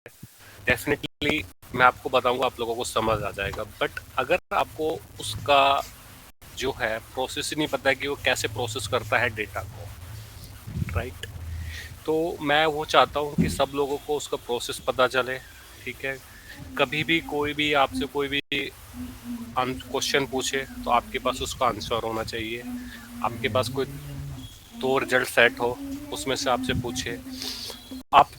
Definitely मैं आपको बताऊंगा, आप लोगों को समझ आ जाएगा। बट अगर आपको उसका जो है प्रोसेस ही नहीं पता है कि वो कैसे प्रोसेस करता है डेटा को, राइट, तो मैं वो चाहता हूँ कि सब लोगों को उसका प्रोसेस पता चले। ठीक है, कभी भी कोई भी आपसे कोई भी क्वेश्चन पूछे तो आपके पास उसका आंसर होना चाहिए। आपके पास कोई दो रिजल्ट सेट हो, उसमें से आपसे पूछे, आप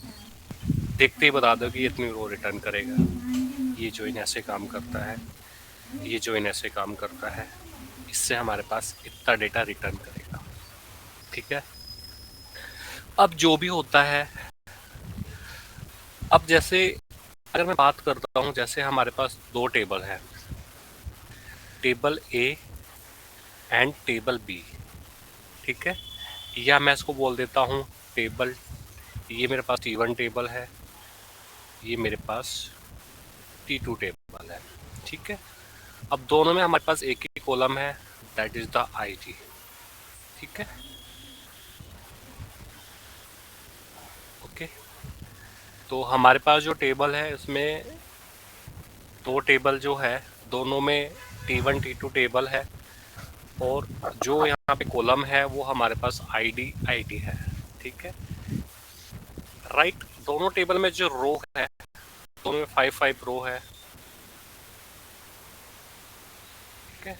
देखते ही बता दो कि इतनी रो रिटर्न करेगा, ये जॉइन ऐसे काम करता है, ये जॉइन ऐसे काम करता है, इससे हमारे पास इतना डेटा रिटर्न करेगा। ठीक है, अब जो भी होता है, अब जैसे अगर मैं बात करता हूँ, जैसे हमारे पास दो टेबल है, table A and table B. ठीक है, या मैं इसको बोल देता हूँ टेबल, ये मेरे पास T1 टेबल है, ये मेरे पास T2 टेबल है। ठीक है, अब दोनों में हमारे पास एक ही कॉलम है, दैट इज द आईडी। ठीक है, ओके, तो हमारे पास जो टेबल है उसमें दो टेबल जो है, दोनों में T1 T2 टेबल है, और जो यहाँ पे कॉलम है वो हमारे पास आईडी है। ठीक है, राइट, दोनों टेबल में जो रो है, दोनों में 5 रो है। ठीक है,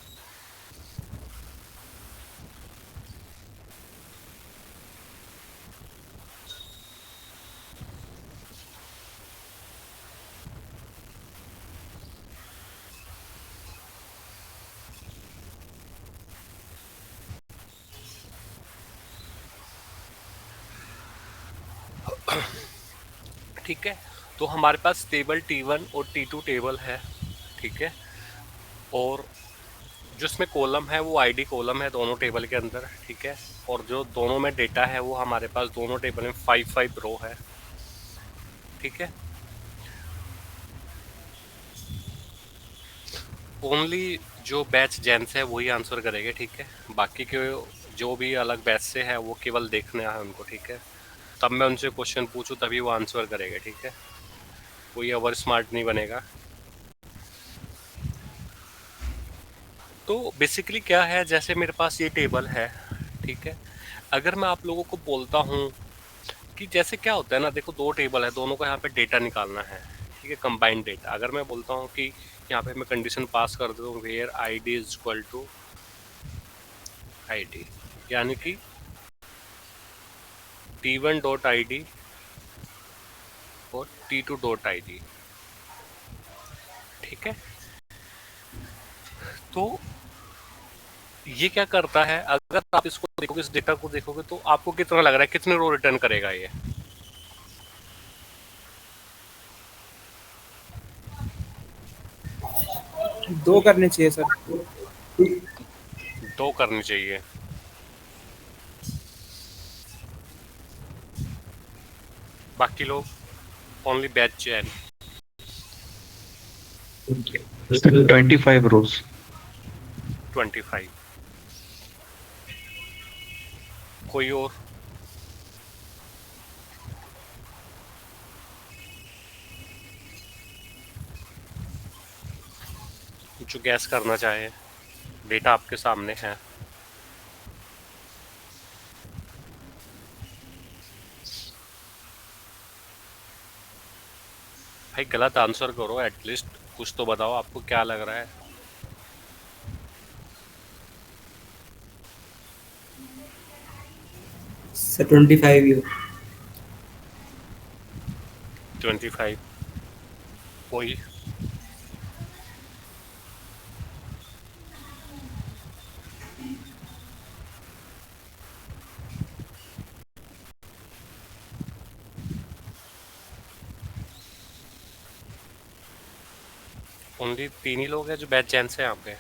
ठीक है, तो हमारे पास टेबल T1 और T2 टेबल है। ठीक है, और जो इसमें कॉलम है वो आईडी कॉलम है दोनों टेबल के अंदर। ठीक है, और जो दोनों में डेटा है वो हमारे पास दोनों टेबल में 5 रो है। ठीक है, ओनली जो बैच जेंस है वही आंसर करेंगे। ठीक है, बाकी के जो भी अलग बैच से है वो केवल देखना है उनको। ठीक है, तब मैं उनसे क्वेश्चन पूछूं तभी वो आंसर करेगा। ठीक है, कोई ओवर स्मार्ट नहीं बनेगा। तो बेसिकली क्या है, जैसे मेरे पास ये टेबल है। ठीक है, अगर मैं आप लोगों को बोलता हूँ कि जैसे क्या होता है ना, देखो दो टेबल है, दोनों को यहाँ पे डेटा निकालना है। ठीक है, कंबाइंड डेटा। अगर मैं बोलता हूँ कि यहाँ पे मैं कंडीशन पास कर देता हूँ where ID is equal to ID, यानी कि T1 डॉट आईडी और T2 डॉट आईडी। ठीक है, तो ये क्या करता है, अगर आप इसको देखोगे, इस डेटा को देखोगे, तो आपको कितना लग रहा है कितने रो रिटर्न करेगा ये? दो करने चाहिए सर। दो करनी चाहिए। बाकी लोग ओनली बैच चैन 25 rows. 25। कोई और? जो गैस करना चाहे, डेटा आपके सामने है। भाई गलत आंसर करो, एटलीस्ट कुछ तो बताओ, आपको क्या लग रहा है? सर 25 ही हो। 25। कोई? ओनली 3 ही लोग हैं जो बैच चैन से यहाँ पे?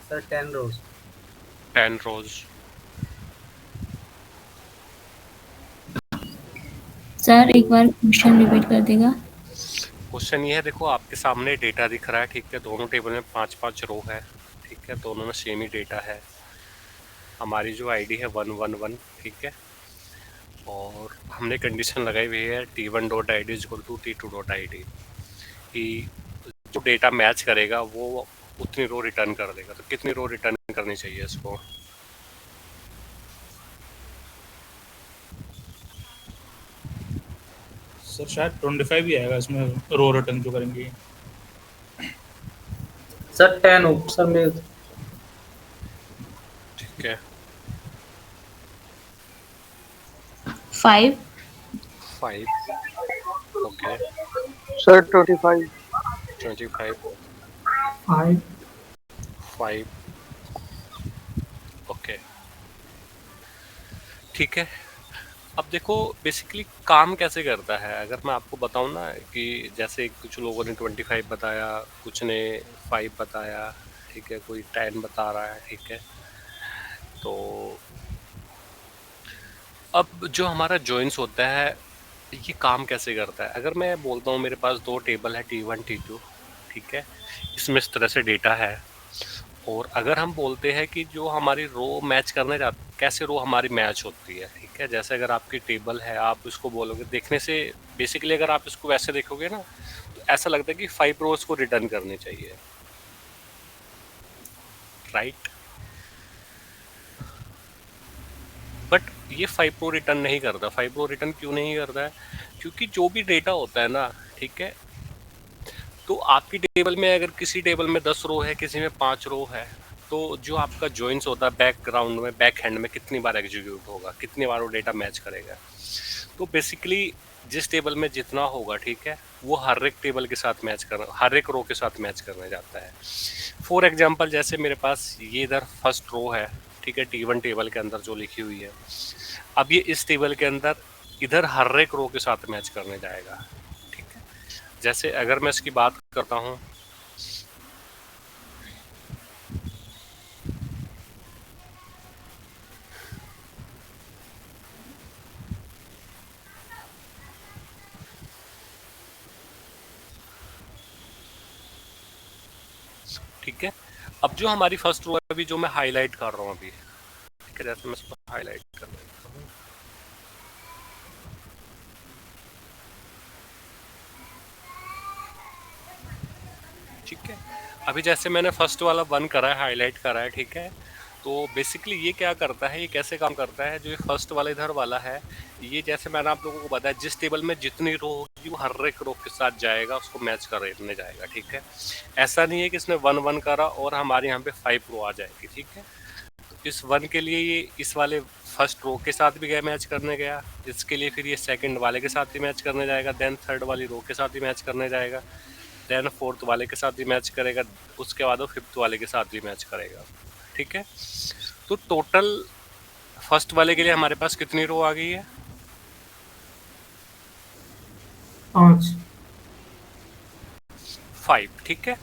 सर 10 रोज। 10 रोज। सर एक बार क्वेश्चन रिपीट कर देगा। क्वेश्चन ये है, देखो आपके सामने डेटा दिख रहा है। ठीक है, दोनों टेबल में 5 रो है। ठीक है, दोनों में सेम ही डेटा है। हमारी जो आईडी है 111। ठीक है, और हमने कंडीशन लगाई हुई है T1 dot I D equal to T2 dot I D कि जो डेटा मैच करेगा वो उतनी रो रिटर्न कर देगा। तो कितनी रो रिटर्न करनी चाहिए इसको? सर शायद 25 ही आएगा इसमें, रो रिटर्न जो करेंगे। सर 10 हो सर मेरे। ठीक है, 5 5 ओके, सर 25 25 5 5 ओके। ठीक है, अब देखो बेसिकली काम कैसे करता है। अगर मैं आपको बताऊं ना कि जैसे कुछ लोगों ने 25 बताया, कुछ ने 5 बताया, ठीक है, कोई 10 बता रहा है, ठीक है। तो अब जो हमारा जॉइंस होता है ये काम कैसे करता है। अगर मैं बोलता हूँ मेरे पास दो टेबल है T1 T2, ठीक है, इसमें इस तरह से डेटा है, और अगर हम बोलते हैं कि जो हमारी रो मैच करने जाती, कैसे रो हमारी मैच होती है, ठीक है। जैसे अगर आपकी टेबल है, आप इसको बोलोगे, देखने से बेसिकली अगर आप इसको वैसे देखोगे ना तो ऐसा लगता है कि 5 रोज को रिटर्न करनी चाहिए, राइट। बट ये 5 रो रिटर्न नहीं करता। 5 रो रिटर्न क्यों नहीं करता है? क्योंकि जो भी डेटा होता है ना, ठीक है, तो आपकी टेबल में अगर किसी टेबल में 10 रो है, किसी में 5 रो है, तो जो आपका जॉइंस होता है बैकग्राउंड में, बैक हैंड में कितनी बार एग्जीक्यूट होगा, कितनी बार वो डेटा मैच करेगा। तो बेसिकली जिस टेबल में जितना होगा, ठीक है, वो हर एक टेबल के साथ मैच कर, हर एक रो के साथ मैच करने जाता है। फॉर एग्जांपल जैसे मेरे पास ये इधर फर्स्ट रो है, ठीक है, T1 टेबल के अंदर जो लिखी हुई है, अब ये इस टेबल के अंदर इधर हर एक रो के साथ मैच करने जाएगा, ठीक है। जैसे अगर मैं इसकी बात करता हूँ, ठीक है, अब जो हमारी फर्स्ट रो है अभी जो मैं हाईलाइट कर रहा हूँ अभी, ठीक है, जैसे मैं इसको हाईलाइट कर लेता हूँ, ठीक है। अभी जैसे मैंने फर्स्ट वाला 1 करा है, हाईलाइट करा है, ठीक है। तो बेसिकली ये क्या करता है, ये कैसे काम करता है, जो ये फर्स्ट वाला इधर वाला है, ये जैसे मैंने आप लोगों को बताया जिस टेबल में जितनी रो होगी वो हर एक रो के साथ जाएगा, उसको मैच करने जाएगा, ठीक है। ऐसा नहीं है कि इसने 1 करा और हमारे यहाँ पे 5 रो आ जाएगी, ठीक है। तो इस 1 के लिए ये इस वाले फर्स्ट रो के साथ भी गया मैच करने गया, इसके लिए फिर ये सेकंड वाले के साथ भी मैच करने जाएगा, देन थर्ड वाली रो के साथ भी मैच करने जाएगा, देन फोर्थ वाले के साथ भी मैच करेगा, उसके बाद वो फिफ्थ वाले के साथ भी मैच करेगा, ठीक है। तो टोटल फर्स्ट वाले के लिए हमारे पास कितनी रो आ गई है? 5, ठीक है।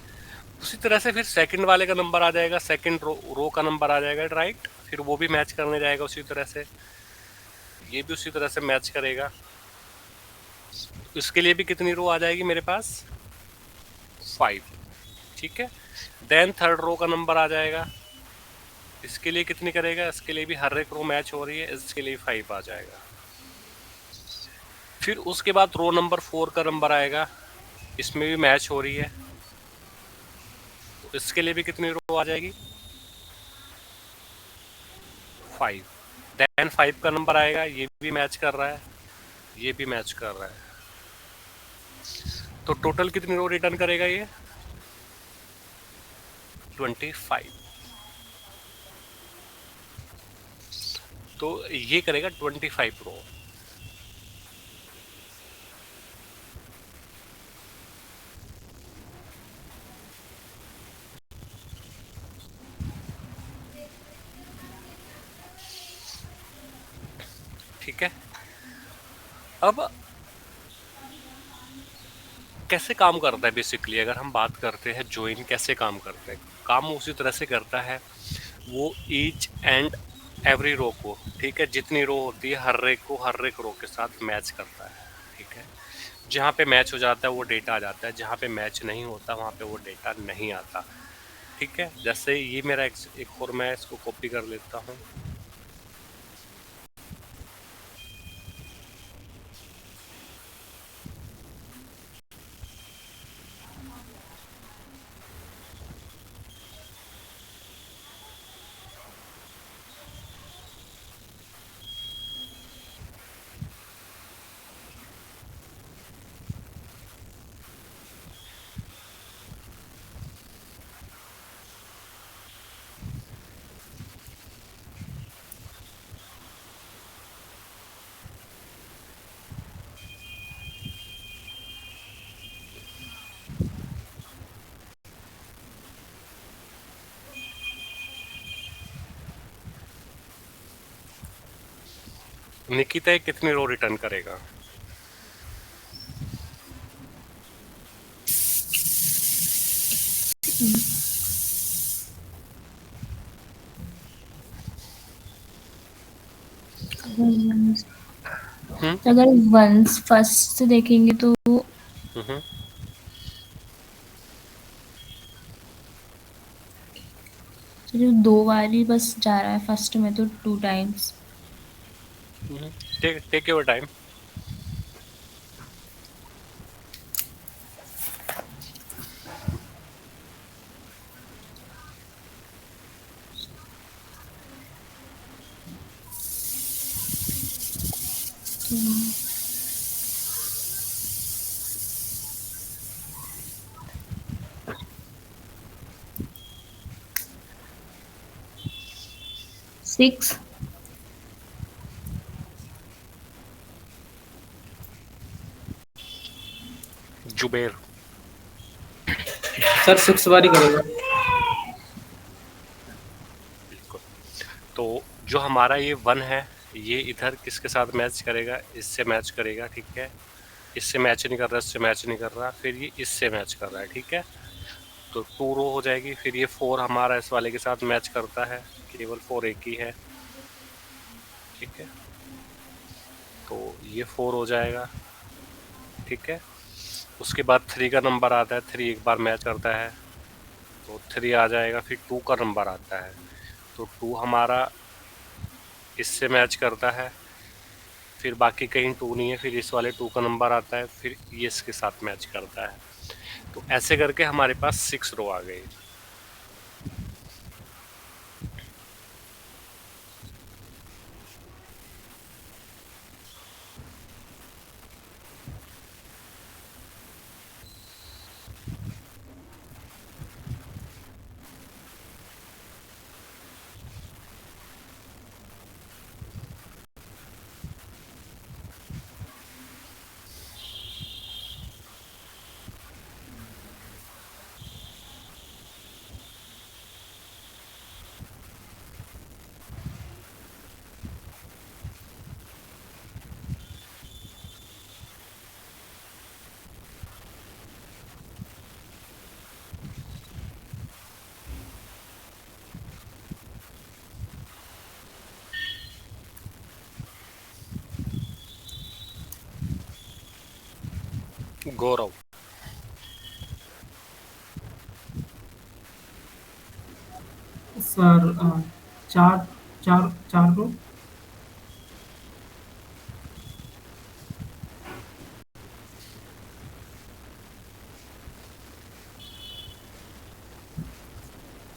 उसी तरह से फिर सेकंड वाले का नंबर आ जाएगा, सेकंड रो का नंबर आ जाएगा, राइट। फिर वो भी मैच करने जाएगा उसी तरह से, ये भी उसी तरह से मैच करेगा। इसके लिए भी कितनी रो आ जाएगी मेरे पास? 5, ठीक है। देन थर्ड रो का नंबर आ जाएगा, इसके लिए कितनी करेगा, इसके लिए भी हर एक रो मैच हो रही है, इसके लिए 5 आ जाएगा। फिर उसके बाद रो नंबर 4 का नंबर आएगा, इसमें भी मैच हो रही है, तो इसके लिए भी कितनी रो आ जाएगी? 5। देन 5 का नंबर आएगा, ये भी मैच कर रहा है, ये भी मैच कर रहा है, तो टोटल कितनी रो रिटर्न करेगा ये? 25। तो ये करेगा 25 रो। ठीक है, अब कैसे काम करता है बेसिकली, अगर हम बात करते हैं जॉइन कैसे काम करता है, काम उसी तरह से करता है, वो ईच एंड एवरी रो को, ठीक है, जितनी रो होती है हर एक को हर एक रो के साथ मैच करता है, ठीक है। जहाँ पे मैच हो जाता है वो डेटा आ जाता है, जहाँ पे मैच नहीं होता वहाँ पे वो डेटा नहीं आता, ठीक है। जैसे ये मेरा एक और मैं इसको कॉपी कर लेता हूँ, निकिता कितनी रो रिटर्न करेगा? अगर वंस फर्स्ट से देखेंगे तो हम्म, जो 2 बार ही बस जा रहा है, फर्स्ट में तो 2 times. Take your time. Six. Zubair. Sir 6 बार ही करेगा। बिल्कुल। तो जो हमारा ये 1 है, ये इधर किसके साथ मैच करेगा? इससे मैच करेगा, ठीक है। इससे मैच नहीं कर रहा, इससे मैच नहीं कर रहा, फिर ये इससे मैच कर रहा है, ठीक है। तो 2 रो हो जाएगी। फिर ये 4 हमारा इस वाले के साथ मैच करता है, केवल 4 एक ही है, ठीक है। तो ये 4 हो जाएगा, ठीक है। उसके बाद 3 का नंबर आता है, 3 एक बार मैच करता है, तो 3 आ जाएगा। फिर 2 का नंबर आता है, तो 2 हमारा इससे मैच करता है। फिर बाकी कहीं 2 नहीं है, फिर इस वाले 2 का नंबर आता है, फिर ये इसके साथ मैच करता है। तो ऐसे करके हमारे पास 6 रो आ गई। Gaurav. Sir 4 4 4 row.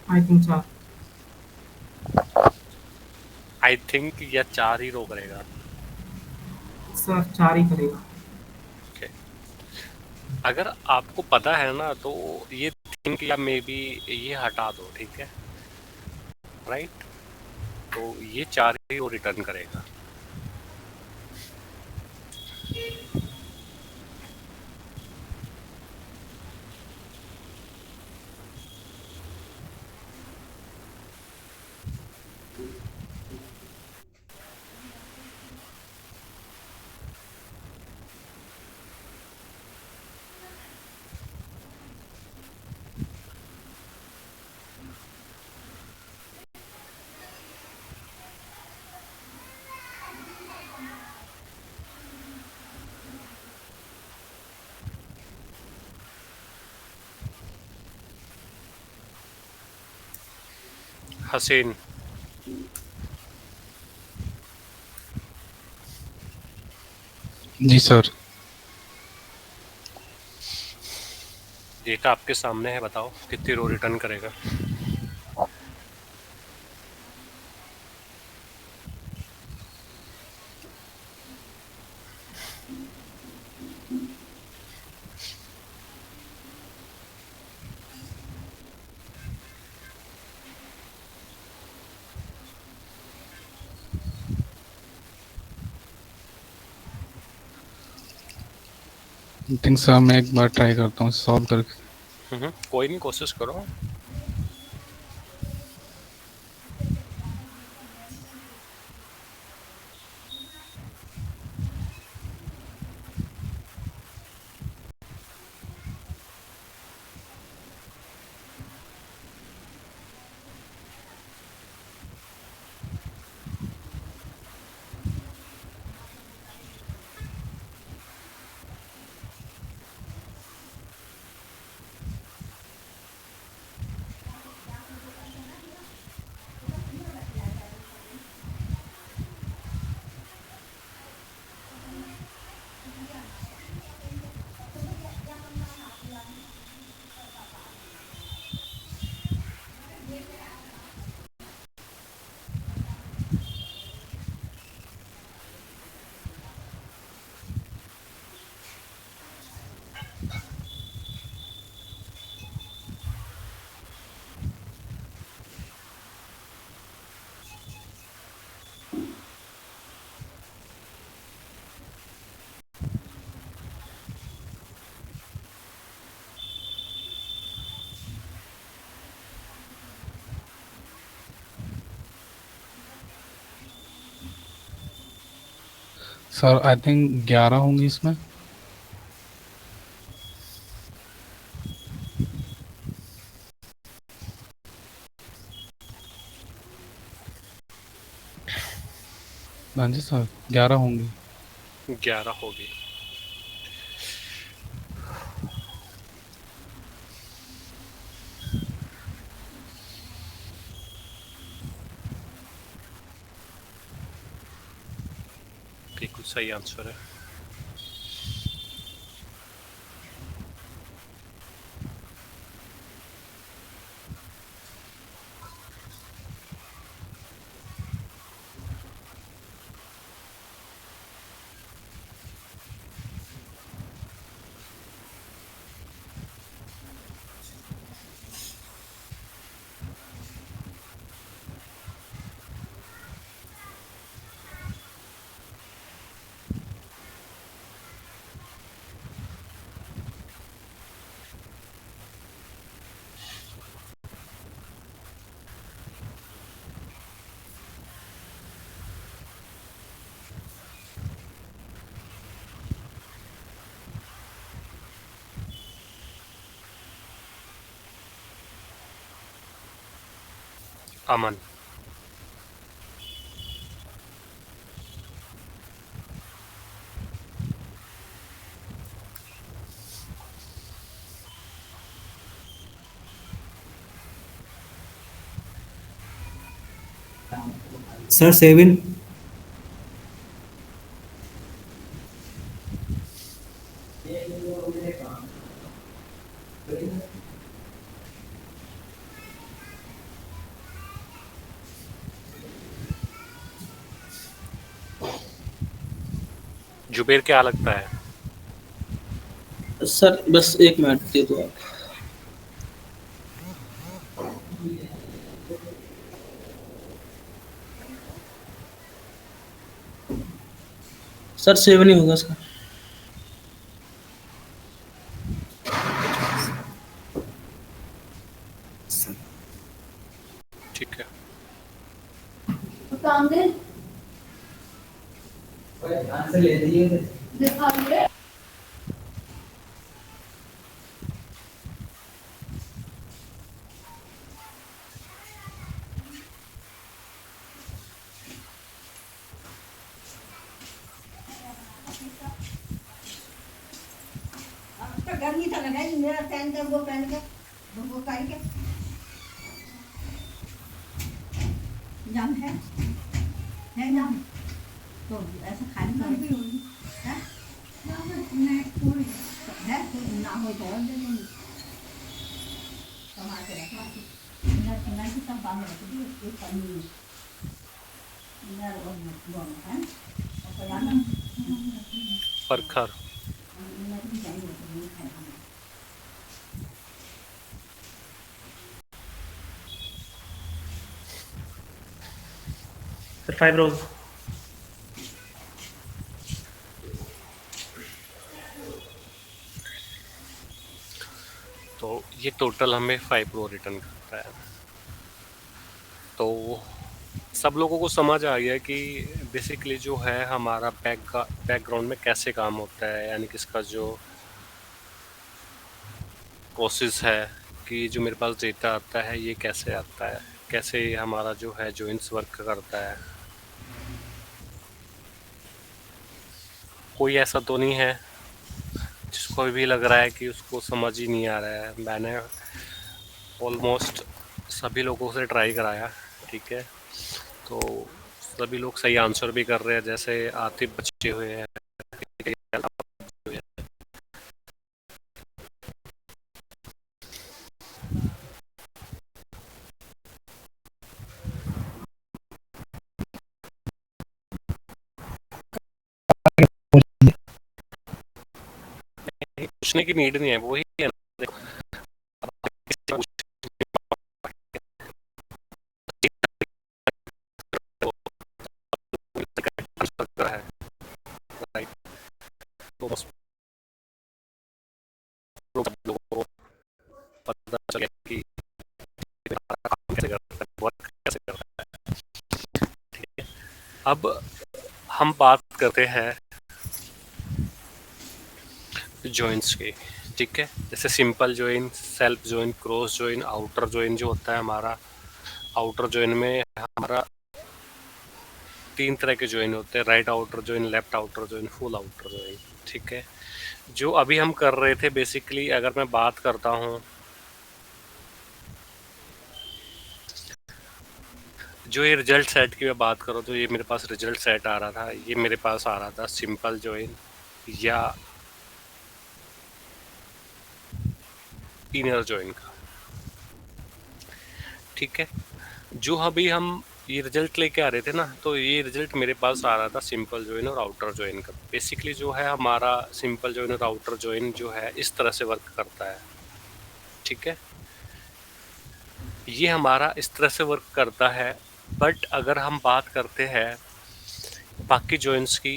I think 4। I think या 4 ही रो करेगा। सर 4 ही करेगा। ओके। अगर आपको पता है ना, तो ये थिंक या मे बी ये हटा दो, ठीक है, राइट। तो ये 4 ही रो रिटर्न करेगा। हसीन। जी सर। डेटा आपके सामने है, बताओ कितनी रो रिटर्न करेगा। आई थिंक सर मैं एक बार ट्राई करता हूँ सॉल्व करके। कोई नहीं, कोशिश करो। सर आई थिंक 11 होंगी इसमें। हाँ जी सर 11 होंगी। 11 होगी। बिल्कुल सही आंसर है। अमन। सर 7। जुबेर क्या लगता है? सर बस 1 मिनट दे दो आप। सर 7 ही होगा सर। ठीक है। आंसर ले लीजिए। गर्मी तो लगा ही मेरा पहन कर वो करके जाम है जाम तो ऐसा खाली कर भी होगी है ना हो तो और दे देंगे कमा के रखा ना की सब बांध रख दी एक पन्नी ना वो है और जाना परखर। सर 5 रोज। तो ये टोटल हमें 5 रो रिटर्न करता है। तो सब लोगों को समझ आ गया कि बेसिकली जो है हमारा बैकग्राउंड में कैसे काम होता है, यानी कि इसका जो प्रोसेस है कि जो मेरे पास डेटा आता है ये कैसे आता है, कैसे हमारा जो है जॉइंट्स वर्क करता है। कोई ऐसा तो नहीं है जिसको भी लग रहा है कि उसको समझ ही नहीं आ रहा है। मैंने ऑलमोस्ट सभी लोगों से ट्राई कराया, ठीक है, तो सभी लोग सही आंसर भी कर रहे हैं। जैसे आतिफ बचे हुए हैं, पूछने की नीड नहीं है, वही है ना। तो बस सब लोगों को पता चल गया कि काम कैसे करता है, वर्क कैसे करता है। ठीक है, अब हम बात करते हैं जॉइंट्स के, ठीक है। जैसे simple join, self join, cross join, outer join जो होता है हमारा, आउटर जॉइन में हमारा 3 तरह के जॉइन होते हैं, right outer join, left outer join, full outer join, ठीक है। जो अभी हम कर रहे थे बेसिकली, अगर मैं बात करता हूँ, जो ये रिजल्ट सेट की मैं बात करूँ तो ये मेरे पास रिजल्ट सेट आ रहा था, ये मेरे पास आ रहा था सिंपल जॉइन या इनर जॉइन का, ठीक है। जो अभी हम ये रिजल्ट लेके आ रहे थे ना, तो ये रिजल्ट मेरे पास आ रहा था सिंपल जॉइन और आउटर जॉइन का। बेसिकली जो है हमारा सिंपल जॉइन और आउटर जॉइन जो है इस तरह से वर्क करता है, ठीक है। ये हमारा इस तरह से वर्क करता है। बट अगर हम बात करते हैं बाकी जॉइंट्स की,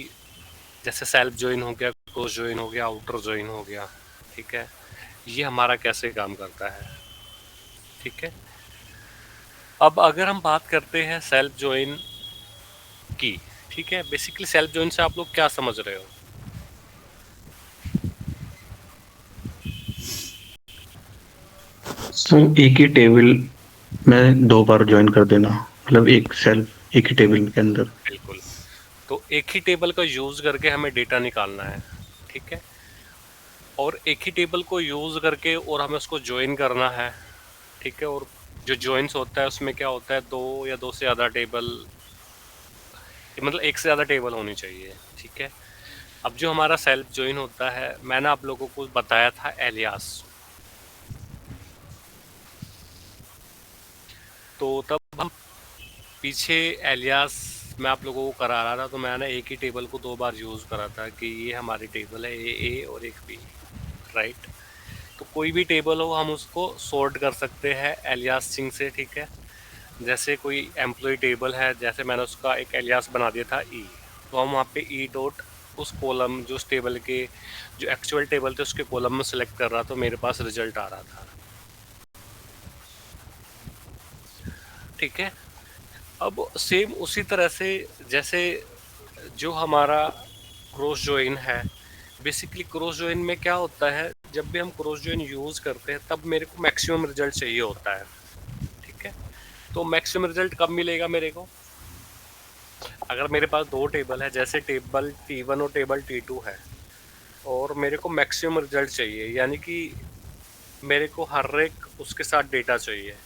जैसे सेल्फ जॉइन हो गया, क्रॉस जॉइन हो गया, आउटर जॉइन हो गया, ठीक है, ये हमारा कैसे काम करता है, ठीक है। अब अगर हम बात करते हैं सेल्फ जॉइन की, ठीक है, बेसिकली सेल्फ जॉइन से आप लोग क्या समझ रहे हो? सर एक ही टेबल में 2 बार ज्वाइन कर देना, मतलब एक सेल्फ एक ही टेबल के अंदर। बिल्कुल, तो एक ही टेबल का यूज करके हमें डेटा निकालना है, ठीक है, और एक ही टेबल को यूज करके और हमें उसको ज्वाइन करना है, ठीक है। और जो ज्वाइंस होता है उसमें क्या होता है, 2 या 2 से ज़्यादा टेबल, मतलब एक से ज़्यादा टेबल होनी चाहिए, ठीक है। अब जो हमारा सेल्फ ज्वाइन होता है, मैंने आप लोगों को बताया था एलियास, तो तब हम पीछे एलियास मैं आप लोगों को करा रहा था, तो मैंने एक ही टेबल को 2 बार यूज़ करा था कि ये हमारी टेबल है, ए और एक बी, राइट। तो कोई भी टेबल हो हम उसको सॉर्ट कर सकते हैं एलियास सिंह से, ठीक है। जैसे कोई एम्प्लॉय टेबल है, जैसे मैंने उसका एक एलियास बना दिया था ई, तो हम वहाँ पे ई डॉट उस कॉलम, जो उस टेबल के जो एक्चुअल टेबल थे उसके कॉलम में सेलेक्ट कर रहा, तो मेरे पास रिजल्ट आ रहा था, ठीक है। अब सेम उसी तरह से जैसे जो हमारा क्रॉस जॉइन है, बेसिकली क्रॉस जॉइन में क्या होता है, जब भी हम क्रॉस जॉइन यूज़ करते हैं तब मेरे को मैक्सिमम रिजल्ट चाहिए होता है, ठीक है। तो मैक्सिमम रिजल्ट कब मिलेगा मेरे को, अगर मेरे पास 2 टेबल है, जैसे टेबल T1 और टेबल T2 है, और मेरे को मैक्सिमम रिजल्ट चाहिए, यानी कि मेरे को हर एक उसके साथ डेटा चाहिए,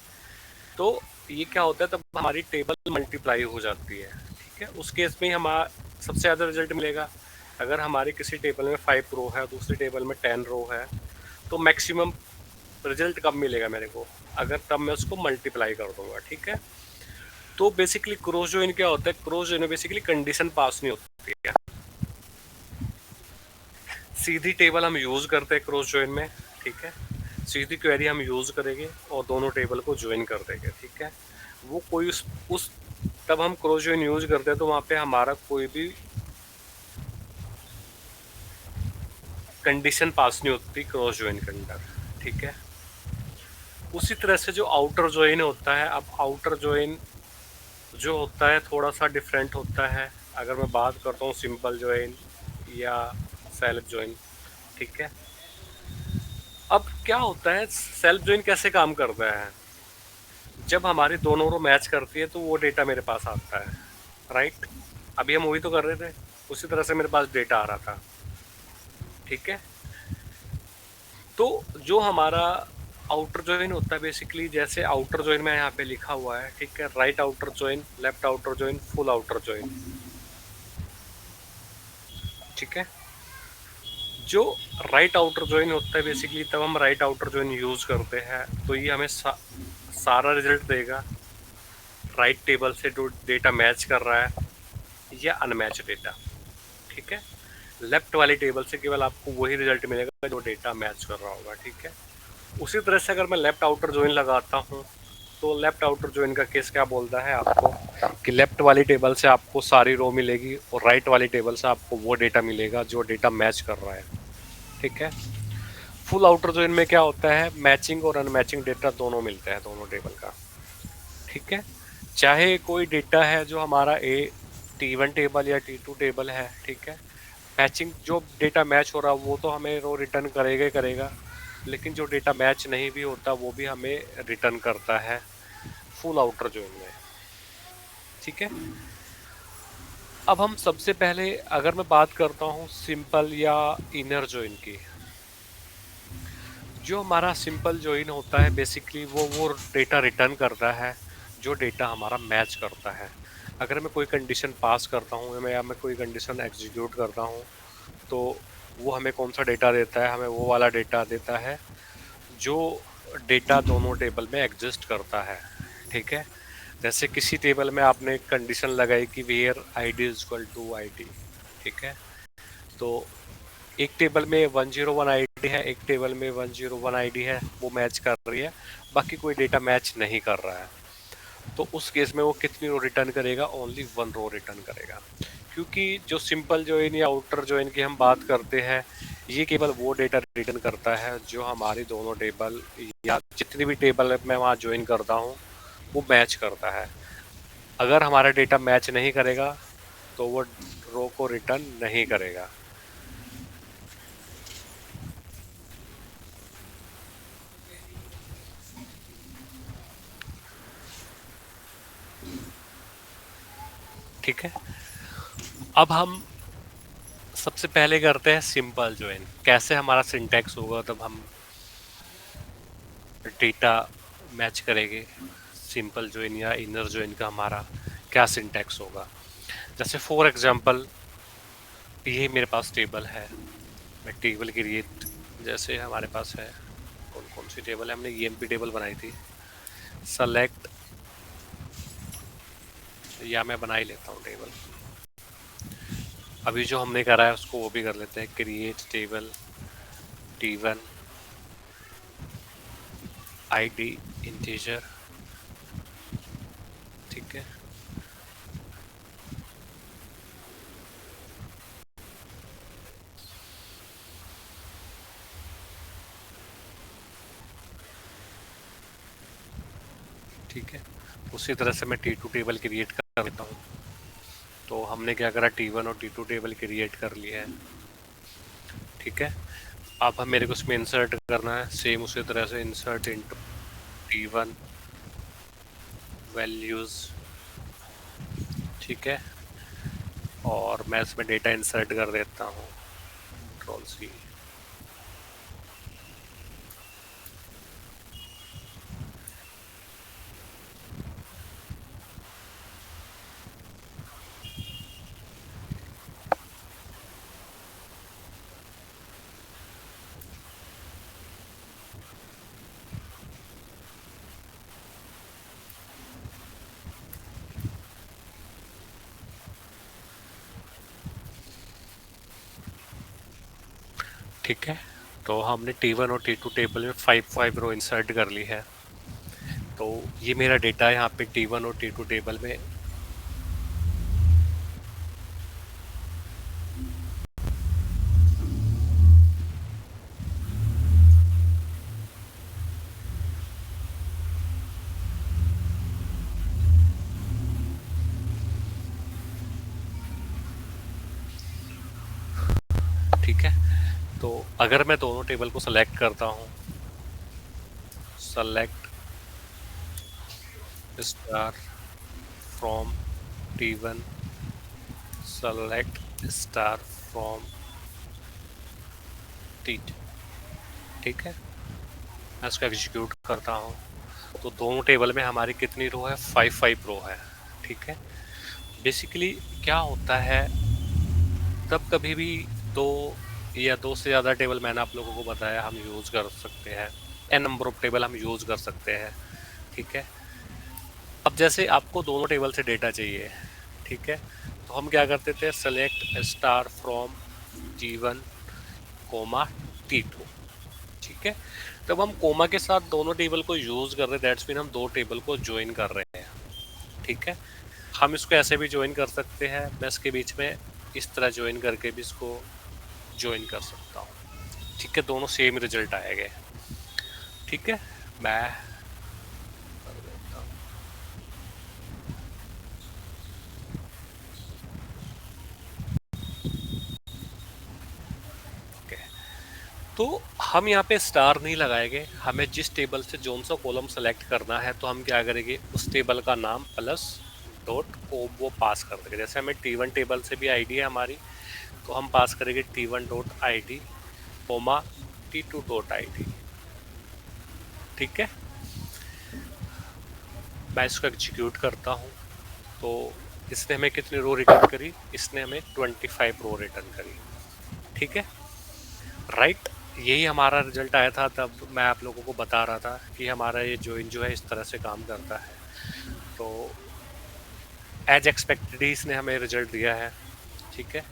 तो ये क्या होता है, तब हमारी टेबल मल्टीप्लाई हो जाती है, ठीक है। उस केस में हमारा सबसे ज़्यादा रिजल्ट मिलेगा। अगर हमारी किसी टेबल में 5 रो है, दूसरी टेबल में 10 रो है, तो मैक्सिमम रिजल्ट कब मिलेगा मेरे को, अगर तब मैं उसको मल्टीप्लाई कर दूंगा, ठीक है। तो बेसिकली क्रॉस जॉइन क्या होता है, क्रॉस जॉइन में बेसिकली कंडीशन पास नहीं होती है, सीधी टेबल हम यूज़ करते हैं क्रॉस जॉइन में, ठीक है। सीधी क्वेरी हम यूज़ करेंगे और दोनों टेबल को ज्वाइन कर देंगे, ठीक है। वो कोई उस तब हम क्रॉस जॉइन यूज़ करते हैं, तो वहाँ पे हमारा कोई भी कंडीशन पास नहीं होती क्रॉस जॉइन के अंदर, ठीक है। उसी तरह से जो आउटर जॉइन होता है, अब आउटर जॉइन जो होता है थोड़ा सा डिफरेंट होता है। अगर मैं बात करता हूँ सिंपल जॉइन या सेल्फ जॉइन, ठीक है। अब क्या होता है, सेल्फ जॉइन कैसे काम करता है, जब हमारी दोनों रो मैच करती है तो वो डेटा मेरे पास आता है, राइट। अभी हम वही तो कर रहे थे, उसी तरह से मेरे पास डेटा आ रहा था, ठीक है। तो जो हमारा आउटर जॉइन होता है, बेसिकली जैसे आउटर जॉइन में यहाँ पे लिखा हुआ है, ठीक है, right outer join, left outer join, full outer join, ठीक है। जो राइट आउटर जॉइन होता है, बेसिकली तब हम राइट आउटर जॉइन यूज़ करते हैं, तो ये हमें सारा रिजल्ट देगा, राइट टेबल से जो डेटा मैच कर रहा है या अनमैच डेटा, ठीक है। लेफ्ट वाली टेबल से केवल आपको वही रिजल्ट मिलेगा जो डेटा मैच कर रहा होगा, ठीक है। उसी तरह से अगर मैं लेफ्ट आउटर जॉइन लगाता हूँ, तो लेफ्ट आउटर जॉइन का केस क्या बोलता है आपको, कि लेफ्ट वाली टेबल से आपको सारी रो मिलेगी और राइट वाली टेबल से आपको वो डेटा मिलेगा जो डेटा मैच कर रहा है, ठीक है। फुल आउटर जॉइन में क्या होता है, मैचिंग और अनमैचिंग डेटा दोनों मिलते हैं दोनों टेबल का, ठीक है। चाहे कोई डेटा है जो हमारा T1 टेबल या T2 टेबल है, ठीक है, मैचिंग जो डेटा मैच हो रहा वो तो हमें रो रिटर्न करेगा ही करेगा, लेकिन जो डेटा मैच नहीं भी होता वो भी हमें रिटर्न करता है फुल आउटर जॉइन में। ठीक है, अब हम सबसे पहले अगर मैं बात करता हूँ सिंपल या इनर जॉइन की, जो हमारा सिंपल जॉइन होता है बेसिकली वो डेटा रिटर्न करता है जो डेटा हमारा मैच करता है। अगर मैं कोई कंडीशन पास करता हूँ या मैं कोई कंडीशन एग्जीक्यूट करता हूँ तो वो हमें कौन सा डेटा देता है, हमें वो वाला डेटा देता है जो डेटा दोनों टेबल में एग्जिस्ट करता है। ठीक है, जैसे किसी टेबल में आपने कंडीशन लगाई कि where id is equal to id। ठीक है, तो एक टेबल में 101 id है, एक टेबल में 101 id है, वो मैच कर रही है, बाकी कोई डेटा मैच नहीं कर रहा है। तो उस केस में वो कितनी रो रिटर्न करेगा? ओनली 1 रो रिटर्न करेगा, क्योंकि जो सिंपल जॉइन या आउटर जॉइन की हम बात करते हैं ये केवल वो डेटा रिटर्न करता है जो हमारी दोनों टेबल या जितनी भी टेबल मैं वहाँ ज्वाइन करता हूँ वो मैच करता है। अगर हमारा डेटा मैच नहीं करेगा तो वो रो को रिटर्न नहीं करेगा। ठीक है, अब हम सबसे पहले करते हैं सिंपल जॉइन। कैसे हमारा सिंटैक्स होगा तब हम डेटा मैच करेंगे, सिंपल जॉइन या इनर जॉइन का हमारा क्या सिंटैक्स होगा। जैसे फॉर एग्जांपल ये मेरे पास टेबल है, मैं टेबल क्रिएट, जैसे हमारे पास है कौन कौन सी टेबल है, हमने EMP टेबल बनाई थी, सेलेक्ट, या मैं बना ही लेता हूँ टेबल। अभी जो हमने करा है उसको वो भी कर लेते हैं, create table T1 ID integer. ठीक है, ठीक है, उसी तरह से मैं T2 टेबल क्रिएट कर लेता हूँ। तो हमने क्या करा, T1 और T2 टेबल क्रिएट कर लिया है। ठीक है, अब हम मेरे को उसमें इंसर्ट करना है, सेम उसी तरह से इंसर्ट इनटू T1 वैल्यूज। ठीक है, और मैं इसमें डेटा इंसर्ट कर देता हूँ, Ctrl+C। ठीक है, तो हमने T1 और T2 टेबल में 5 रो इंसर्ट कर ली है। तो ये मेरा डेटा है यहाँ पे T1 और T2 टेबल में। ठीक है, तो अगर मैं दोनों टेबल को सेलेक्ट करता हूँ, select star from T1, select star from T2। ठीक है, मैं इसको एग्जीक्यूट करता हूँ तो दोनों टेबल में हमारी कितनी रो है? 5 रो है। ठीक है, बेसिकली क्या होता है, तब कभी भी दो या दो से ज़्यादा टेबल मैंने आप लोगों को बताया हम यूज़ कर सकते हैं, n नंबर ऑफ टेबल हम यूज़ कर सकते हैं। ठीक है, अब जैसे आपको दोनों टेबल से डेटा चाहिए, ठीक है, तो हम क्या करते थे, select star from T1 coma T2। ठीक है, तब हम कोमा के साथ दोनों टेबल को यूज़ कर रहे हैं, दैट्स मीन हम दो टेबल को ज्वाइन कर रहे हैं। ठीक है, हम इसको ऐसे भी ज्वाइन कर सकते हैं, मैं इसके बीच में इस तरह ज्वाइन करके भी इसको ज्वाइन कर सकता हूँ। ठीक है, दोनों सेम रिजल्ट आएंगे। ठीक है, मैं कर देता हूँ। तो हम यहाँ पे स्टार नहीं लगाएंगे, हमें जिस टेबल से जोन सा कॉलम सेलेक्ट करना है तो हम क्या करेंगे, उस टेबल का नाम प्लस डॉट वो पास कर देंगे। जैसे हमें T1 टेबल से भी आईडी है हमारी, तो हम पास करेंगे T1 dot I D coma T2 dot I D. ठीक है, मैं इसको एग्जीक्यूट करता हूँ तो इसने हमें कितनी रो रिटर्न करी, इसने हमें 25 रो रिटर्न करी। ठीक है, राइट, यही हमारा रिजल्ट आया था। तब मैं आप लोगों को बता रहा था कि हमारा ये जॉइन जो है इस तरह से काम करता है। तो एज एक्सपेक्टेड ही इसने हमें रिजल्ट दिया है। ठीक है,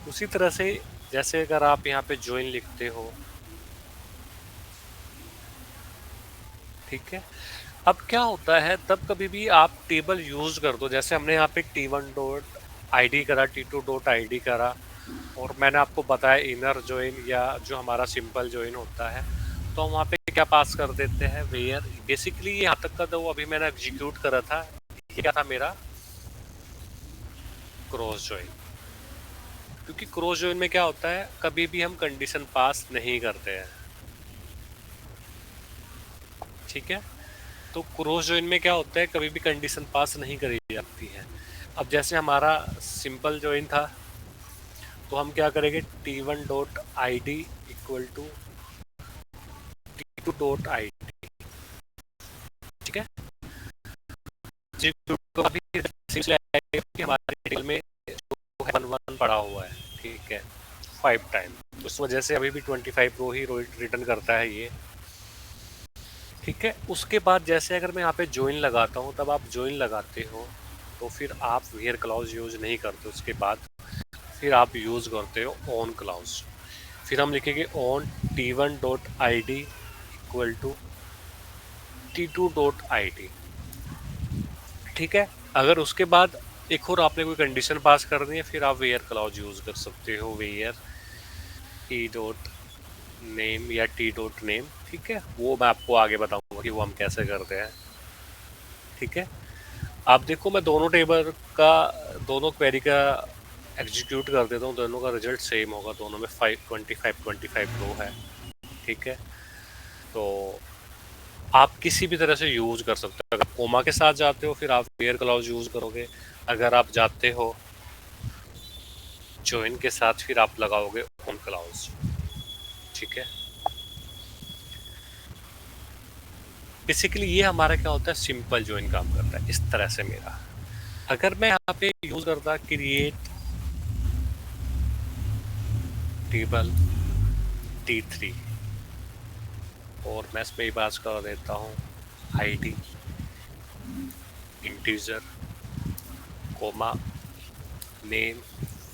उसी तरह से जैसे अगर आप यहाँ पे जॉइन लिखते हो, ठीक है, अब क्या होता है, तब कभी भी आप टेबल यूज कर दो, जैसे हमने यहाँ पे T1 डॉट आई डी करा, T2 डॉट आई डी करा, और मैंने आपको बताया इनर जॉइन या जो हमारा सिंपल जॉइन होता है, तो हम वहाँ पे क्या पास कर देते हैं, वेयर। बेसिकली यहाँ तक का तो अभी मैंने एग्जीक्यूट करा था, ये क्या था मेरा क्रॉस जॉइन। क्योंकि क्रॉस जॉइन में क्या होता है, कभी भी हम कंडीशन पास नहीं करते हैं। ठीक है, तो क्रॉस जॉइन में क्या होता है, कभी भी कंडीशन पास नहीं करी जाती है। अब जैसे हमारा सिंपल जॉइन था तो हम क्या करेंगे, T1 dot I D equal to T2 dot I D. ठीक है, हमारे टेबल में जो है 1 पड़ा हुआ है, ठीक है, 5 टाइम, उस वजह से अभी भी 25 रो ही रिटर्न करता है ये। ठीक है, उसके बाद जैसे अगर मैं यहाँ पे ज्वाइन लगाता हूँ, तब आप ज्वाइन लगाते हो तो फिर आप वेयर क्लॉज यूज नहीं करते, उसके बाद फिर आप यूज करते हो ऑन क्लॉज। फिर हम लिखेंगे on T1 dot I D equal to T2 dot I D. ठीक है, अगर उसके बाद एक और आपने कोई कंडीशन पास करनी है, फिर आप वेयर क्लॉज यूज कर सकते हो, वेयर E डॉट नेम या T डॉट नेम। ठीक है, वो मैं आपको आगे बताऊंगा कि वो हम कैसे करते हैं। ठीक है, आप देखो मैं दोनों टेबल का, दोनों क्वेरी का एग्जीक्यूट कर देता हूँ, दोनों का रिजल्ट सेम होगा, दोनों में 25 रो है। ठीक है, तो आप किसी भी तरह से यूज कर सकते हो। अगर कोमा के साथ जाते हो फिर आप वेयर क्लॉज यूज करोगे, अगर आप जाते हो जॉइन के साथ फिर आप लगाओगे ऑन क्लॉज। ठीक है, बेसिकली ये हमारा क्या होता है, सिंपल जॉइन काम करता है इस तरह से मेरा। अगर मैं यहाँ पे यूज करता क्रिएट टेबल T3 और मैं इसमें पास कर देता हूँ ID integer comma name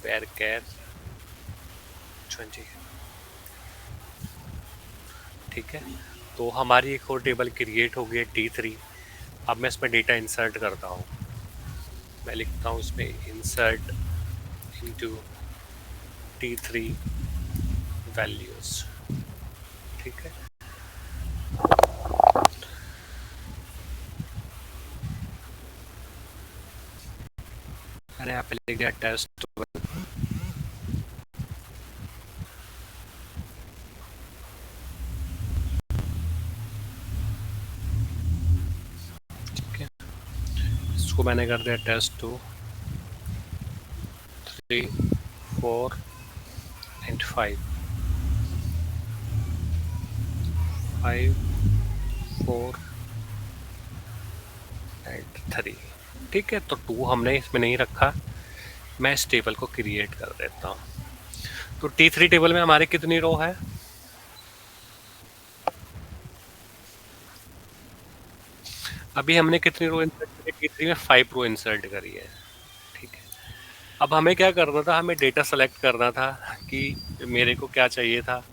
varchar 20। ठीक है, तो हमारी एक और टेबल क्रिएट हो गई T3। अब मैं इसमें डेटा इंसर्ट करता हूँ, मैं लिखता हूँ इसमें इंसर्ट इनटू T3 वैल्यूज। ठीक है, अरे यहाँ पे लिख दिया टेस्ट। ठीक है, इसको मैंने कर दिया टेस्ट 2 3 4 and 5 4 and 3। ठीक है, तो 2 हमने इसमें नहीं रखा, मैं इस टेबल को क्रिएट कर देता हूँ। तो T3 टेबल में हमारे कितनी रो है, अभी हमने कितनी रो इंसर्ट करी, T3 में 5 रो इंसर्ट करी है। ठीक है, अब हमें क्या करना था, हमें डेटा सेलेक्ट करना था कि मेरे को क्या चाहिए था,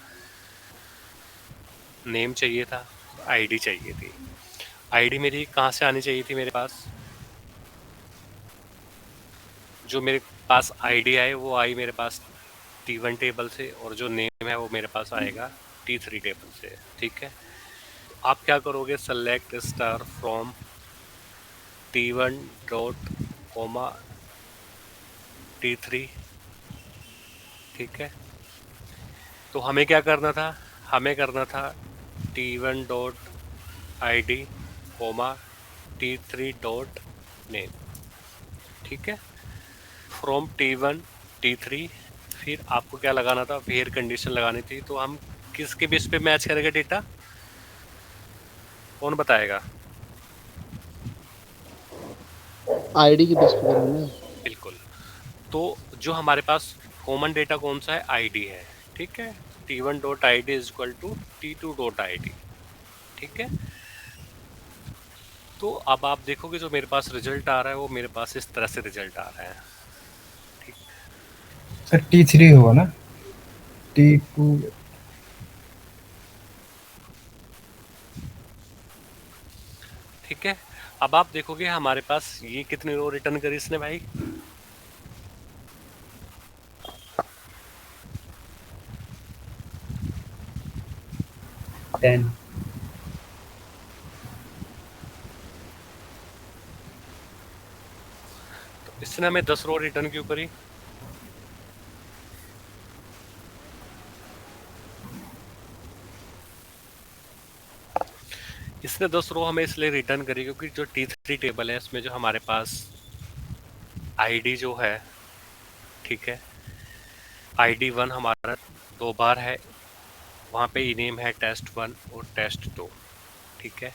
नेम चाहिए था, आईडी चाहिए थी। आईडी मेरी कहाँ से आनी चाहिए थी, मेरे पास जो मेरे पास आईडी आए वो आई मेरे पास T1 टेबल से, और जो नेम है वो मेरे पास आएगा T3 टेबल से। ठीक है, तो आप क्या करोगे, select star from T1 dot comma T3। ठीक है, तो हमें क्या करना था, हमें करना था t1 dot id comma t3 dot name, ठीक है। फ्रॉम t1 t3 फिर आपको क्या लगाना था, वेयर कंडीशन लगानी थी। तो हम किसके बेस पे मैच करेंगे डेटा, कौन बताएगा? आईडी की बेस पे करेंगे। बिल्कुल। तो जो हमारे पास कॉमन डेटा कौन सा है, आईडी है, ठीक है। t1 dot I D is equal to t2 dot I D, ठीक है। तो अब आप देखोगे जो मेरे पास रिजल्ट आ रहा है वो मेरे पास इस तरह से रिजल्ट आ रहा है, ठीक। सर T3 होगा ना, T2 ठीक है। अब आप देखोगे हमारे पास ये कितनी रो रिटर्न करी इसने भाई, टेन। तो इसने हमें 10 रो रिटर्न क्यों करी? इसने 10 रो हमें इसलिए रिटर्न करी क्योंकि जो T3 टेबल है इसमें जो हमारे पास आईडी जो है, ठीक है, ID1 हमारा 2 बार है, वहाँ पे ई नेम है test1 और test2, ठीक है।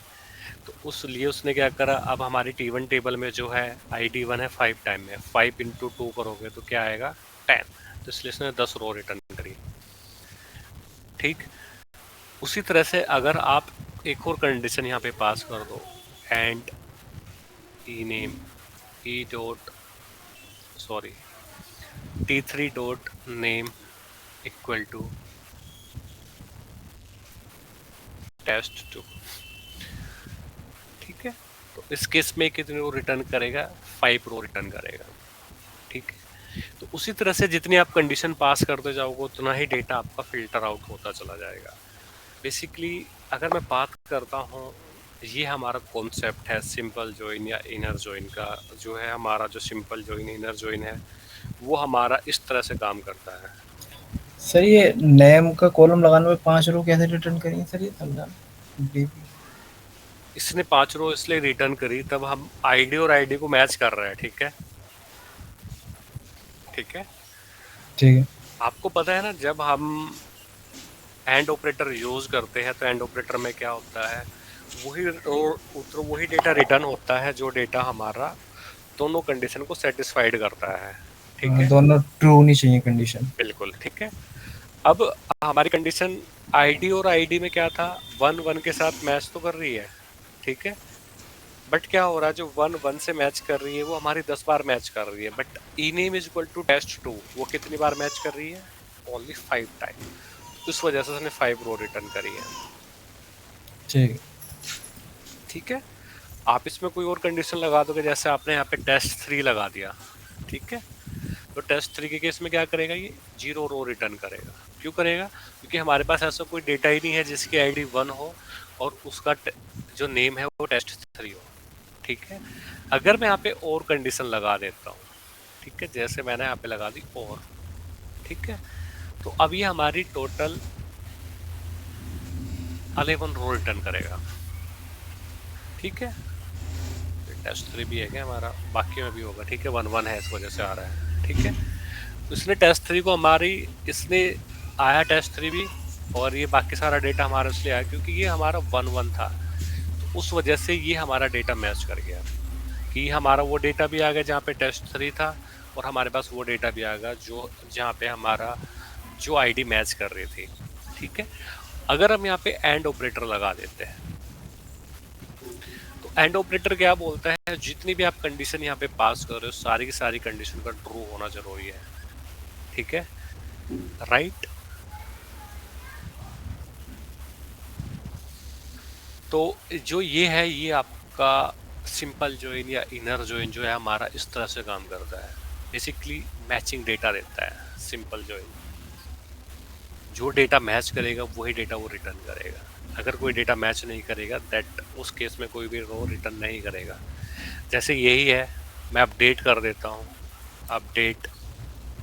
तो उस लिए उसने क्या करा, अब हमारी T1 टेबल में जो है ID1 है 5 टाइम में, 5 इंटू 2 करोगे तो क्या आएगा 10, तो इसलिए इसने 10 रो रिटर्न करी, ठीक। उसी तरह से अगर आप एक और कंडीशन यहाँ पे पास कर दो, and E name E dot sorry t3 dot name equal to test2, ठीक है। तो इस केस में कितने रो रिटर्न करेगा, 5 रो रिटर्न करेगा, ठीक है। तो उसी तरह से जितनी आप कंडीशन पास करते जाओगे उतना ही डेटा आपका फिल्टर आउट होता चला जाएगा। बेसिकली अगर मैं बात करता हूँ, ये हमारा कॉन्सेप्ट है सिंपल जॉइन या इनर जॉइन का। जो है हमारा जो सिंपल जॉइन इनर जॉइन है वो हमारा इस तरह से काम करता है। सर ये नेम का कॉलम लगाने में 5 रो कैसे रिटर्न करेंगे सर, ये समझा। इसने 5 रो इसलिए रिटर्न करी तब हम आईडी और आईडी को मैच कर रहे हैं, ठीक है, ठीक है, ठीक है। आपको पता है ना जब हम एंड ऑपरेटर यूज करते हैं तो एंड ऑपरेटर में क्या होता है, वही डेटा रिटर्न होता है जो डेटा हमारा दोनों कंडीशन को सेटिस्फाइड करता है, ठीक है। दोनों ट्रू होनी चाहिए कंडीशन। बिल्कुल, ठीक है। अब हमारी कंडीशन आईडी और आईडी में क्या था, 1 1 के साथ मैच तो कर रही है, ठीक है, बट क्या हो रहा है जो 1 1 से मैच कर रही है वो हमारी 10 बार मैच कर रही है, but E name is equal to test2 वो कितनी बार मैच कर रही है, ओनली 5 टाइम। उस वजह से उसने 5 रो रिटर्न करी है, ठीक, ठीक है। आप इसमें कोई और कंडीशन लगा दोगे, जैसे आपने यहाँ पे test3 लगा दिया, ठीक है, तो test3 के केस में क्या करेगा, ये 0 रो रिटर्न करेगा। क्यों करेगा, क्योंकि हमारे पास ऐसा कोई डेटा ही नहीं है जिसकी आईडी 1 हो और उसका जो नेम है वो test3 हो, ठीक है। अगर मैं यहाँ पे और कंडीशन लगा देता हूँ, ठीक है, जैसे मैंने यहाँ पे लगा दी और, ठीक है, तो अब ये हमारी टोटल 11 रो रिटर्न करेगा, ठीक है। test3 भी है क्या हमारा, बाकी में भी होगा, ठीक है, 1 1 है इस वजह से आ रहा है, ठीक है। उसने test3 को हमारी इसने आया test3 भी, और ये बाकी सारा डेटा हमारा इसलिए आया क्योंकि ये हमारा 1 1 था, तो उस वजह से ये हमारा डेटा मैच कर गया कि हमारा वो डेटा भी आ गया जहाँ पे test3 था, और हमारे पास वो डेटा भी आ गया जो जहाँ पे हमारा जो आईडी मैच कर रही थी, ठीक है। अगर हम यहाँ पे एंड ऑपरेटर लगा देते हैं तो एंड ऑपरेटर क्या बोलता है, जितनी भी आप कंडीशन यहाँ पे पास कर रहे हो सारी की सारी कंडीशन का ट्रू होना जरूरी है, ठीक है, राइट। तो जो ये है ये आपका सिंपल जॉइन या इनर जॉइन जो है हमारा इस तरह से काम करता है, बेसिकली मैचिंग डेटा देता है। सिंपल जॉइन जो डेटा मैच करेगा वही डेटा वो रिटर्न करेगा, अगर कोई डेटा मैच नहीं करेगा दैट उस केस में कोई भी रो रिटर्न नहीं करेगा। जैसे यही है, मैं अपडेट कर देता हूँ, update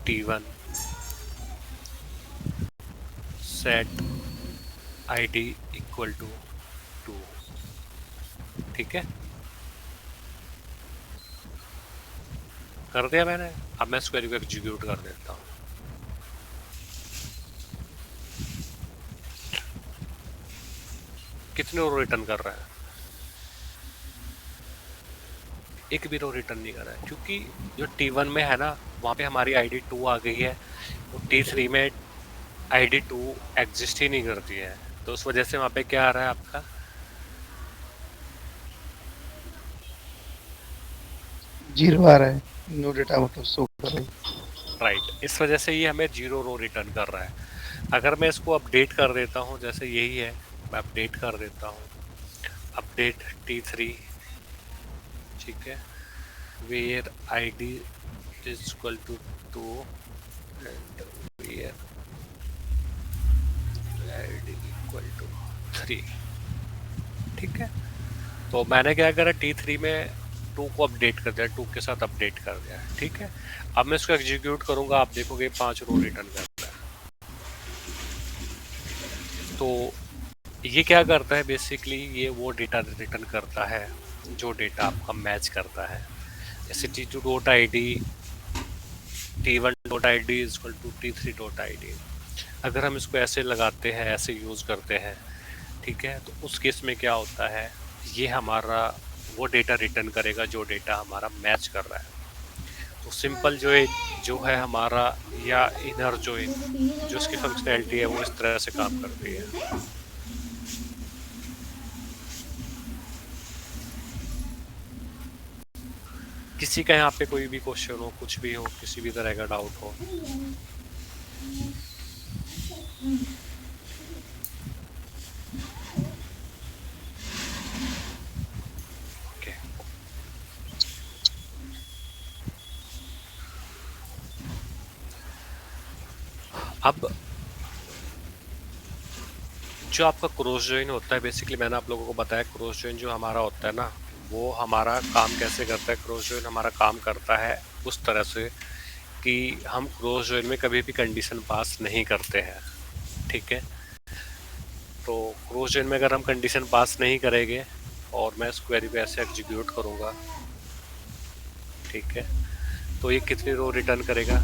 t1 set ID equal to 2। ठीक है, कर दिया मैंने। अब मैं स्क्वेरी को एग्जीक्यूट कर देता हूँ। कितने रो रिटर्न कर रहा है? एक भी रो रिटर्न नहीं कर रहा है, क्योंकि जो T1 में है ना, वहाँ पे हमारी आईडी 2 आ गई है। तो T3 में आईडी 2 एग्जिस्ट ही नहीं करती है, तो उस वजह से वहाँ पे क्या आ रहा है आपका? जीरो आ रहा है, नो डेटा मतलब शो कर रही। राइट, इस वजह से ये हमें 0 रो रिटर्न कर रहा है। अगर मैं इसको अपडेट कर देता हूँ, जैसे यही है, मैं अपडेट कर देता हूँ, अपडेट T3, ठीक है, where ID is equal to 2 and where ID equal to 3। ठीक है, तो मैंने क्या करा, T3 में 2 को अपडेट कर दिया, 2 के साथ अपडेट कर दिया। ठीक है, अब मैं इसको एग्जीक्यूट करूंगा, आप देखोगे 5 रो रिटर्न करता है। तो ये क्या करता है बेसिकली, ये वो डेटा रिटर्न करता है जो डेटा आपका मैच करता है। जैसे T2.id T1.id is equal to T3.id। अगर हम इसको ऐसे लगाते हैं, ऐसे यूज़ करते हैं, ठीक है, तो उस केस में क्या होता है, ये हमारा वो डेटा रिटर्न करेगा जो डेटा हमारा मैच कर रहा है। तो सिंपल जो है हमारा, या इनर जो इसकी फंक्शनैलिटी है, वो इस तरह से काम करती है। किसी का यहाँ पे कोई भी क्वेश्चन हो, कुछ भी हो, किसी भी तरह का डाउट हो? ओके, अब जो आपका क्रॉस जॉइन होता है, बेसिकली मैंने आप लोगों को बताया, क्रॉस जॉइन जो हमारा होता है ना, वो हमारा काम कैसे करता है। क्रॉस जॉइन हमारा काम करता है उस तरह से कि हम क्रॉस जॉइन में कभी भी कंडीशन पास नहीं करते हैं। ठीक है, तो क्रॉस जॉइन में अगर हम कंडीशन पास नहीं करेंगे और मैं इस क्वेरी को ऐसे एग्जीक्यूट करूँगा, ठीक है, तो ये कितनी रो रिटर्न करेगा?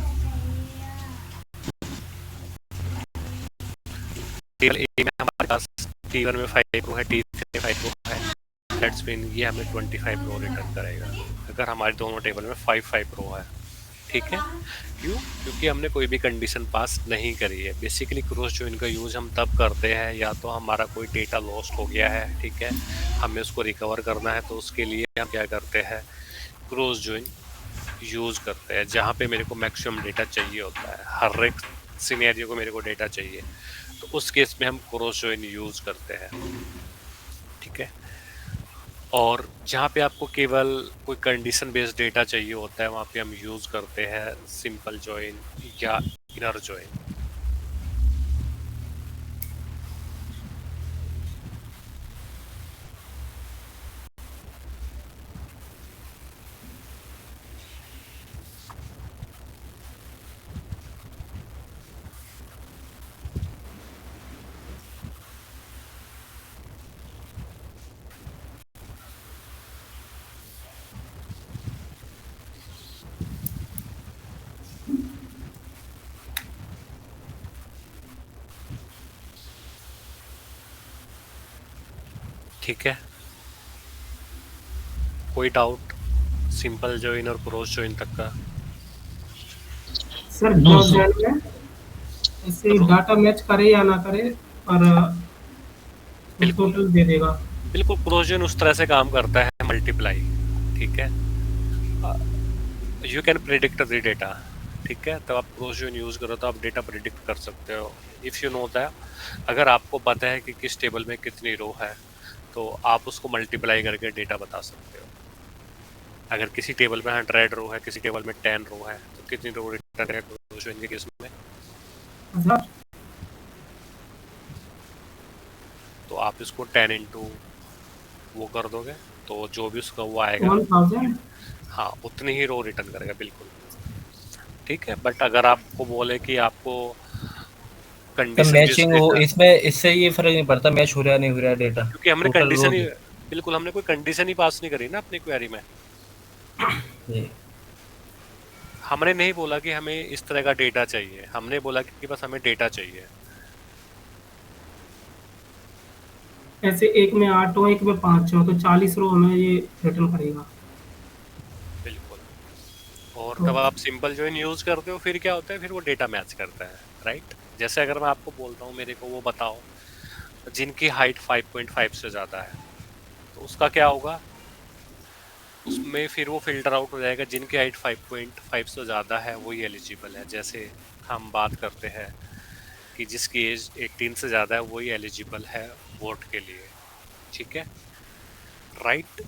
टेबल ए में हमारे पास T1 में 5 रो है, T3 में 5 रो है, दैट्स मीन ये हमें 25 रो रिटर्न करेगा अगर हमारे दोनों टेबल में 5 रो है। ठीक है, क्यों? क्योंकि हमने कोई भी कंडीशन पास नहीं करी है। बेसिकली क्रॉस जॉइन का यूज़ हम तब करते हैं, या तो हमारा कोई डेटा लॉस्ट हो गया है, ठीक है, हमें उसको रिकवर करना है, तो उसके लिए हम क्या करते हैं, क्रॉस जॉइन यूज़ करते हैं, जहाँ पे मेरे को मैक्सिमम डेटा चाहिए होता है। हर एक सिनेरियो को मेरे को डेटा चाहिए, तो उस केस में हम क्रॉस जॉइन यूज़ करते हैं। ठीक है, और जहाँ पे आपको केवल कोई कंडीशन बेस्ड डेटा चाहिए होता है, वहाँ पे हम यूज़ करते हैं सिंपल जॉइन या इनर जॉइन। ठीक है, कोई डाउट सिंपल जॉइन और क्रॉस जॉइन तक का? सर क्रॉस जॉइन में ऐसे डाटा मैच करे या ना करे, पर टोटल दे देगा। बिल्कुल, क्रॉस जॉइन उस तरह से काम करता है, मल्टीप्लाई। ठीक है, you can predict the data. ठीक है, तो आप क्रॉस जॉइन यूज़ करो तो आप डेटा प्रिडिक्ट कर सकते हो। इफ़ यू नो दैट, अगर आपको पता है कि किस टेबल में कितनी रो है, तो आप उसको मल्टीप्लाई करके डेटा बता सकते हो। अगर किसी टेबल में 100 रो है, किसी टेबल में 10 रो है, तो कितनी रो रिटर्न है क्रॉस जॉइन के केस में? 1000। तो आप इसको 10 इंटू वो कर दोगे, तो जो भी उसका वो आएगा, 1000। हाँ, उतनी ही रो रिटर्न करेगा। बिल्कुल ठीक है, बट अगर आपको बोले कि आपको कंडीशन मैचिंग हो इसमें, इससे ये फर्क नहीं पड़ता मैच हो रहा है नहीं हो रहा है डेटा, क्योंकि हमने टोटल कंडीशन रो ही बिल्कुल हमने कोई कंडीशन ही पास नहीं करी ना अपनी क्वेरी में। जी। हमने नहीं बोला कि हमें इस तरह का डेटा चाहिए, हमने बोला कि बस हमें डेटा चाहिए। ऐसे एक में 8 हो, एक में 5 हो, तो 40 रो हमें ये रिटर्न करेगा। बिल्कुल। और तो तब आप सिंपल जॉइन यूज करते हो, फिर क्या होता है, फिर वो डेटा मैच करता है, राइट। जैसे अगर मैं आपको बोलता हूँ मेरे को वो बताओ जिनकी हाइट 5.5 से ज्यादा है, तो उसका क्या होगा, उसमें फिर वो फिल्टर आउट हो जाएगा, जिनकी हाइट 5.5 से ज़्यादा है वही एलिजिबल है। जैसे हम बात करते हैं कि जिसकी एज 18 से ज़्यादा है वही एलिजिबल है वोट के लिए, ठीक है, राइट।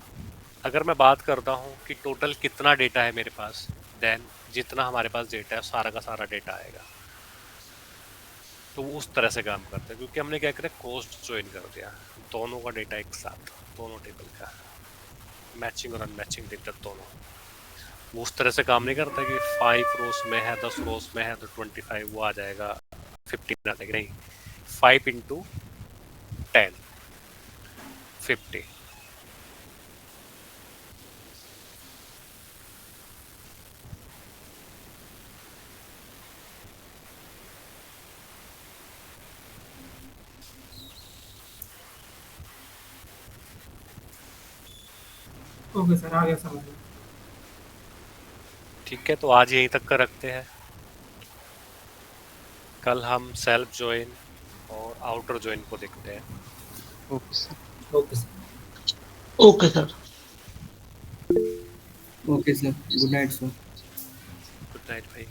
अगर मैं बात करता हूँ कि टोटल कितना डेटा है मेरे पास, देन जितना हमारे पास डेटा है सारा का सारा डेटा आएगा। तो वो उस तरह से काम करता है, क्योंकि हमने क्या करा, कॉस्ट ज्वाइन कर दिया, दोनों का डेटा एक साथ, दोनों टेबल का मैचिंग और अनमैचिंग डेटा दोनों। वो उस तरह से काम नहीं करता कि 5 रोज में है, 10 रोज में है तो 25 वो आ जाएगा, 15 आ जाएगा, नहीं, 5 इंटू 10 50। ओके सर, आ गया समझ में। ठीक है, तो आज यहीं तक का रखते हैं, कल हम सेल्फ ज्वाइन और आउटर ज्वाइन को देखते हैं। Okay sir. Okay sir. Okay sir. Okay sir, good night sir. Good night भाई।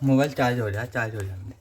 मोबाइल चार्ज हो जाए, चार्ज हो जाने दे।